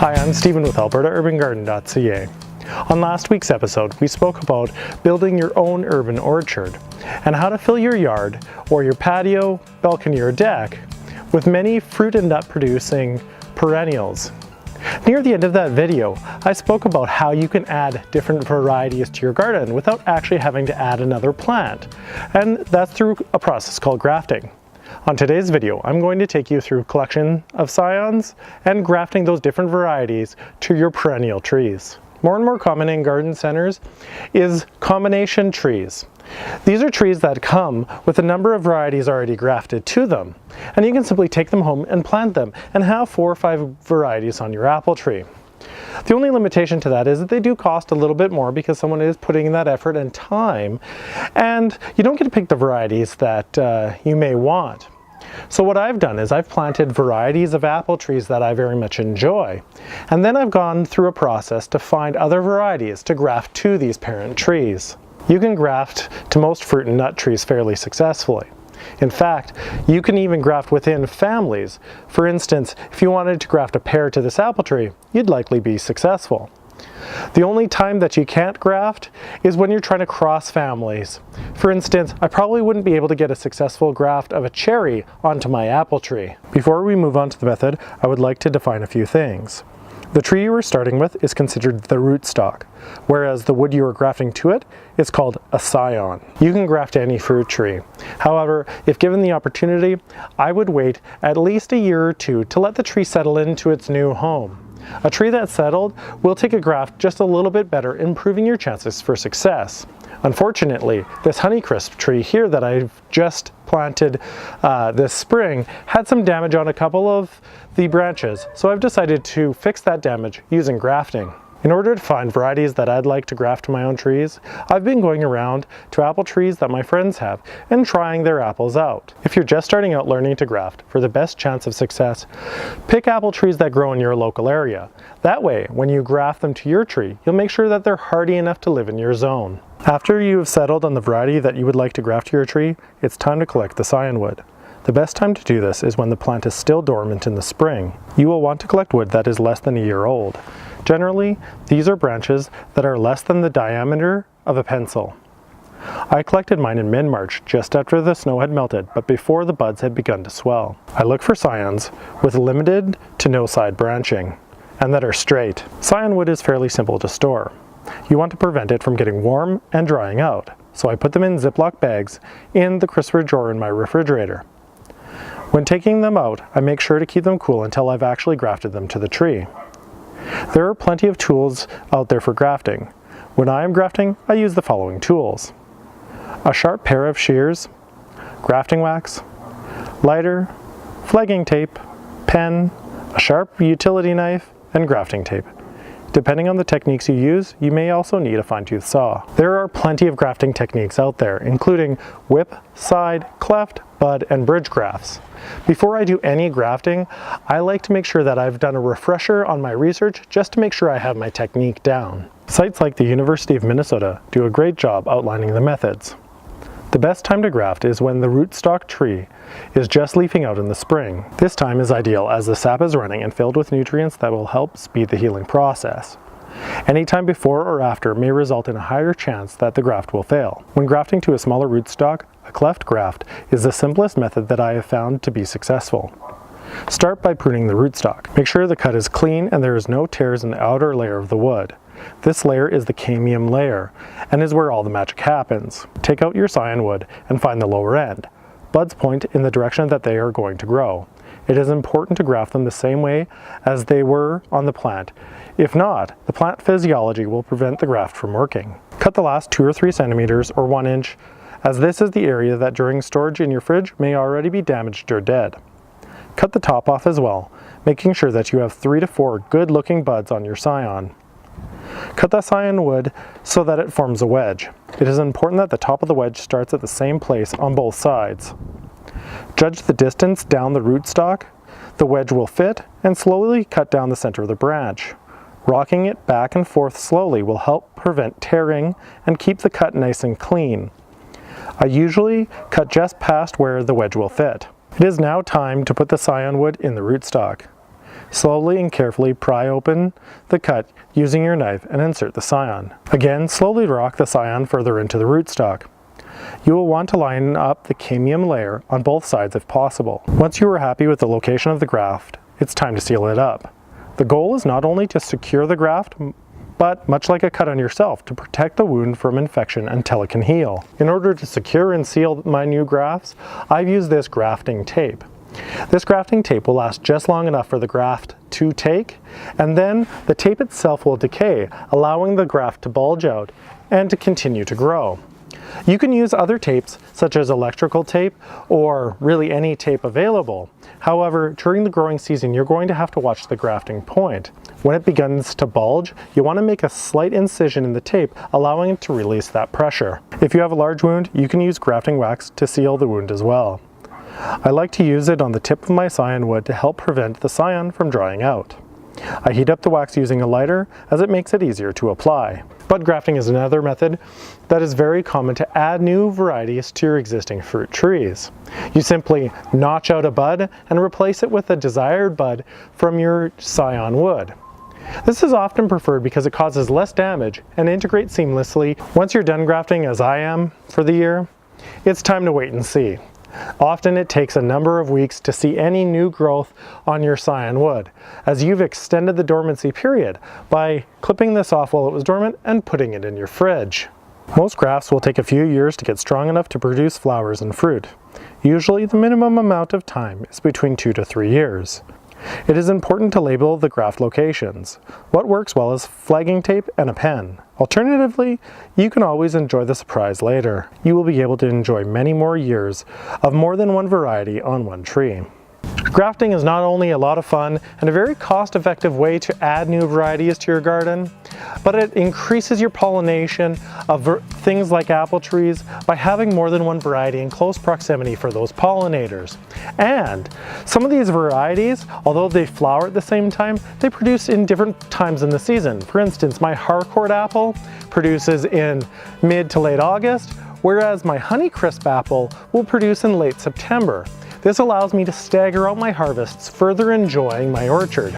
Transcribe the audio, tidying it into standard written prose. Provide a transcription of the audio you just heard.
Hi, I'm Stephen with AlbertaUrbanGarden.ca. On last week's episode, we spoke about building your own urban orchard and how to fill your yard or your patio, balcony, or deck with many fruit and nut producing perennials. Near the end of that video, I spoke about how you can add different varieties to your garden without actually having to add another plant, and that's through a process called grafting. On today's video, I'm going to take you through a collection of scions and grafting those different varieties to your perennial trees. More and more common in garden centers is combination trees. These are trees that come with a number of varieties already grafted to them, and you can simply take them home and plant them and have 4 or 5 varieties on your apple tree. The only limitation to that is that they do cost a little bit more because someone is putting in that effort and time, and you don't get to pick the varieties that you may want. So what I've done is I've planted varieties of apple trees that I very much enjoy, and then I've gone through a process to find other varieties to graft to these parent trees. You can graft to most fruit and nut trees fairly successfully. In fact, you can even graft within families. For instance, if you wanted to graft a pear to this apple tree, you'd likely be successful. The only time that you can't graft is when you're trying to cross families. For instance, I probably wouldn't be able to get a successful graft of a cherry onto my apple tree. Before we move on to the method, I would like to define a few things. The tree you are starting with is considered the rootstock, whereas the wood you are grafting to it is called a scion. You can graft any fruit tree. However, if given the opportunity, I would wait at least a year or two to let the tree settle into its new home. A tree that's settled will take a graft just a little bit better, improving your chances for success. Unfortunately, this Honeycrisp tree here that I've just planted this spring had some damage on a couple of the branches, so I've decided to fix that damage using grafting. In order to find varieties that I'd like to graft to my own trees, I've been going around to apple trees that my friends have and trying their apples out. If you're just starting out learning to graft, for the best chance of success, pick apple trees that grow in your local area. That way, when you graft them to your tree, you'll make sure that they're hardy enough to live in your zone. After you have settled on the variety that you would like to graft to your tree, it's time to collect the scion wood. The best time to do this is when the plant is still dormant in the spring. You will want to collect wood that is less than a year old. Generally, these are branches that are less than the diameter of a pencil. I collected mine in mid-March, just after the snow had melted, but before the buds had begun to swell. I look for scions with limited to no side branching, and that are straight. Scion wood is fairly simple to store. You want to prevent it from getting warm and drying out, so I put them in Ziploc bags in the crisper drawer in my refrigerator. When taking them out, I make sure to keep them cool until I've actually grafted them to the tree. There are plenty of tools out there for grafting. When I am grafting, I use the following tools: a sharp pair of shears, grafting wax, lighter, flagging tape, pen, a sharp utility knife, and grafting tape. Depending on the techniques you use, you may also need a fine-tooth saw. There are plenty of grafting techniques out there, including whip, side, cleft, bud, and bridge grafts. Before I do any grafting, I like to make sure that I've done a refresher on my research just to make sure I have my technique down. Sites like the University of Minnesota do a great job outlining the methods. The best time to graft is when the rootstock tree is just leafing out in the spring. This time is ideal as the sap is running and filled with nutrients that will help speed the healing process. Any time before or after may result in a higher chance that the graft will fail. When grafting to a smaller rootstock, a cleft graft is the simplest method that I have found to be successful. Start by pruning the rootstock. Make sure the cut is clean and there is no tears in the outer layer of the wood. This layer is the cambium layer and is where all the magic happens. Take out your scion wood and find the lower end. Buds point in the direction that they are going to grow. It is important to graft them the same way as they were on the plant. If not, the plant physiology will prevent the graft from working. Cut the last 2 or 3 centimeters or 1 inch, as this is the area that during storage in your fridge may already be damaged or dead. Cut the top off as well, making sure that you have 3 to 4 good looking buds on your scion. Cut the scion wood so that it forms a wedge. It is important that the top of the wedge starts at the same place on both sides. Judge the distance down the rootstock the wedge will fit, and slowly cut down the center of the branch. Rocking it back and forth slowly will help prevent tearing and keep the cut nice and clean. I usually cut just past where the wedge will fit. It is now time to put the scion wood in the rootstock. Slowly and carefully pry open the cut using your knife and insert the scion. Again, slowly rock the scion further into the rootstock. You will want to line up the cambium layer on both sides if possible. Once you are happy with the location of the graft, it's time to seal it up. The goal is not only to secure the graft, but much like a cut on yourself, to protect the wound from infection until it can heal. In order to secure and seal my new grafts, I've used this grafting tape. This grafting tape will last just long enough for the graft to take, and then the tape itself will decay, allowing the graft to bulge out and to continue to grow. You can use other tapes such as electrical tape or really any tape available. However, during the growing season, you're going to have to watch the grafting point. When it begins to bulge, you want to make a slight incision in the tape, allowing it to release that pressure. If you have a large wound, you can use grafting wax to seal the wound as well. I like to use it on the tip of my scion wood to help prevent the scion from drying out. I heat up the wax using a lighter as it makes it easier to apply. Bud grafting is another method that is very common to add new varieties to your existing fruit trees. You simply notch out a bud and replace it with a desired bud from your scion wood. This is often preferred because it causes less damage and integrates seamlessly. Once you're done grafting, as I am for the year, it's time to wait and see. Often it takes a number of weeks to see any new growth on your scion wood, as you've extended the dormancy period by clipping this off while it was dormant and putting it in your fridge. Most grafts will take a few years to get strong enough to produce flowers and fruit. Usually the minimum amount of time is between 2 to 3 years. It is important to label the graft locations. What works well is flagging tape and a pen. Alternatively, you can always enjoy the surprise later. You will be able to enjoy many more years of more than one variety on one tree. Grafting is not only a lot of fun and a very cost-effective way to add new varieties to your garden, but it increases your pollination of things like apple trees by having more than one variety in close proximity for those pollinators. And some of these varieties, although they flower at the same time, they produce in different times in the season. For instance, my Harcourt apple produces in mid to late August, whereas my Honeycrisp apple will produce in late September. This allows me to stagger out my harvests, further enjoying my orchard.